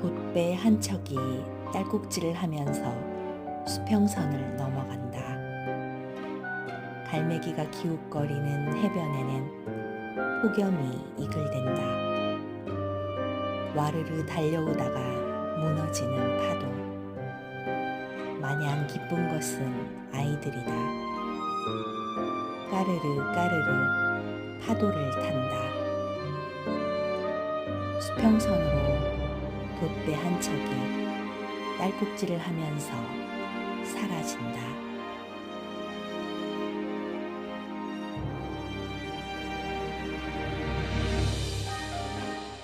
돛배 한 척이 딸꾹질을 하면서 수평선을 넘어간다. 갈매기가 기웃거리는 해변에는 폭염이 이글댄다. 와르르 달려오다가 무너지는 파도. 마냥 기쁜 것은 아이들이다. 까르르 까르르 파도를 탄다. 수평선으로 돛배 한 척이 딸꾹질을 하면서 사라진다.